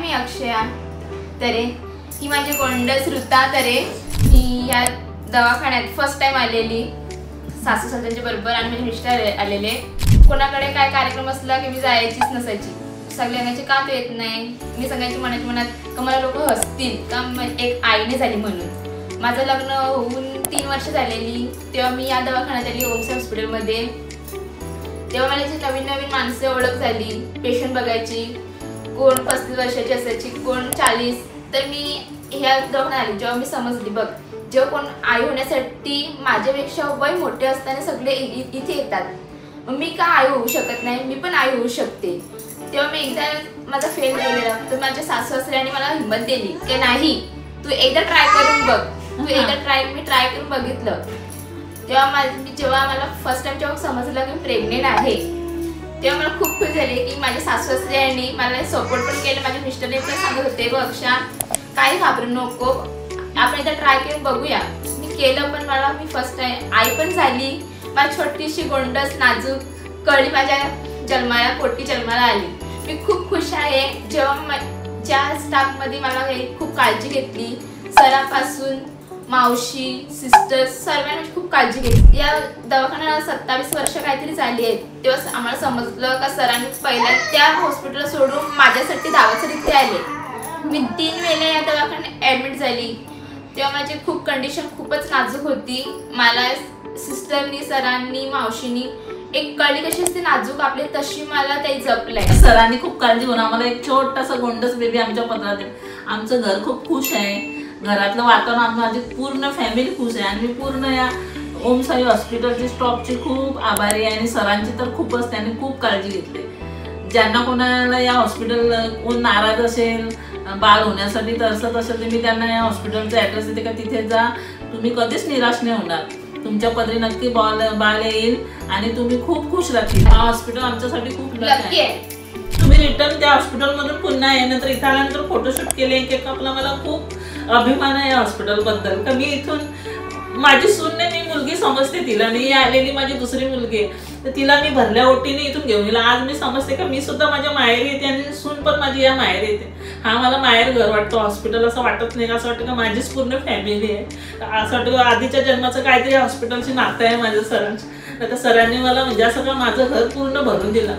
मी अक्षया तरे, ही माझी गोंडस ऋता तरे। मी या दवाखान्यात फर्स्ट टाइम आलेली, सासू सासऱ्यांच्या बरोबर आणि माझे मिस्टर आलेले। कोणाकडे काय कार्यक्रम असला की मी जायचीच नसायची। सगळ्यांची का तू येत नाही, मी सगळ्यांची मनात का मला लोक हसतील का एक आईने झाली म्हणून। माझं लग्न होऊन 3 वर्ष झालेली तेव्हा मी या दवाखान्यात आली ओमसी हॉस्पिटलमध्ये। तेव्हा मला नवीन माणसं ओळख झाली, पेशंट बघायची, कोण 35 वर्षाची असायची, कोण 40। तर मी ह्या दवाखान्यात आली जेव्हा मी समजली बघ, जेव्हा कोण आई होण्यासाठी माझ्यापेक्षा वय मोठे असताना सगळे इथे येतात, मग मी का आई होऊ शकत नाही, मी पण आई होऊ शकते। तेव्हा मी एकदा माझा फेल झालेला, तर माझ्या सासू सासऱ्यांनी मला हिंमत दिली की नाही तू एकदा ट्राय करून बघ, तू एकदा मी ट्राय करून बघितलं। तेव्हा जेव्हा मला फर्स्ट टाइम जेव्हा समजलं की प्रेग्नेंट आहे, तेव्हा मला खूप खुश झाले की माझ्या सासू सासऱ्यांनी मला सपोर्ट पण केलं। माझ्या मिस्टरने पण सांगत होते बघ अक्षा काही घाबरू नको, आपण एकदा ट्राय करून बघूया। मी केलं, पण मी फर्स्ट टाइम आई पण झाली। माझी छोटीशी गोंडस नाजूक कळी माझ्या पोटी जन्माला आली। मी खूप खुश आहे। जेव्हा ज्या स्टाफमध्ये मला खूप काळजी घेतली, सरापासून मावशी सिस्टर सर्वांनी खूप काळजी घेतली। या दवाखान्याला 27 वर्ष काहीतरी झाली आहेत, तेव्हा आम्हाला समजलं का सरांनी पहिल्या त्या हॉस्पिटल सोडून माझ्यासाठी धावासाठी इथे आले। मी 3 वेळा या दवाखान्यात ॲडमिट झाली, तेव्हा माझी खूप कंडिशन खूपच नाजूक होती। मला सिस्टरनी सरांनी मावशीनी एक कळी कशी असते नाजूक आपली तशी मला ते जपलंय। सरांनी खूप काळजी घेऊन आम्हाला एक छोटासा गोंडस बेबी आमच्या पत्रात दिला। आमचं घर खूप खुश आहे, घरातलं वातावरण माझी पूर्ण फॅमिली खुश आहे आणि मी पूर्ण या ओम साई हॉस्पिटलची स्टॉफची खूप आभारी आहे आणि सरांची तर खूपच त्यांनी खूप काळजी घेतली। ज्यांना कोणाला या हॉस्पिटल कोण नाराज असेल बाळ होण्यासाठी तरसत असेल तर मी त्यांना या हॉस्पिटलचा ॲड्रेस देते का तिथे जा, तुम्ही कधीच निराश नाही होणार, तुमच्या पदरी नक्की बाळ येईल आणि तुम्ही खूप खुश राहतील। हा हॉस्पिटल आमच्यासाठी खूप लकी आहे। तुम्ही रिटर्न त्या हॉस्पिटलमधून पुन्हा येण्यानंतर इथे आल्यानंतर फोटोशूट केले एक आपला मला खूप अभिमान आहे या हॉस्पिटलबद्दल का मी इथून माझी सूनने मी मुलगी समजते तिला, नाही आलेली माझी दुसरी मुलगी तर तिला मी भरल्या ओटीने इथून घेऊन गेला। आज मी समजते का मी सुद्धा माझ्या माहेरी येते आणि सून पण माझी या माहेरी येते। हा मला माहेर घर वाटतो, हॉस्पिटल असं वाटत नाही, असं वाटतं का माझीच पूर्ण फॅमिली आहे, असं वाटतं आधीच्या जन्माचं काहीतरी हॉस्पिटलची नातं आहे माझ्या सरांची। तर सरांनी मला म्हणजे असं का माझं घर पूर्ण भरून दिलं।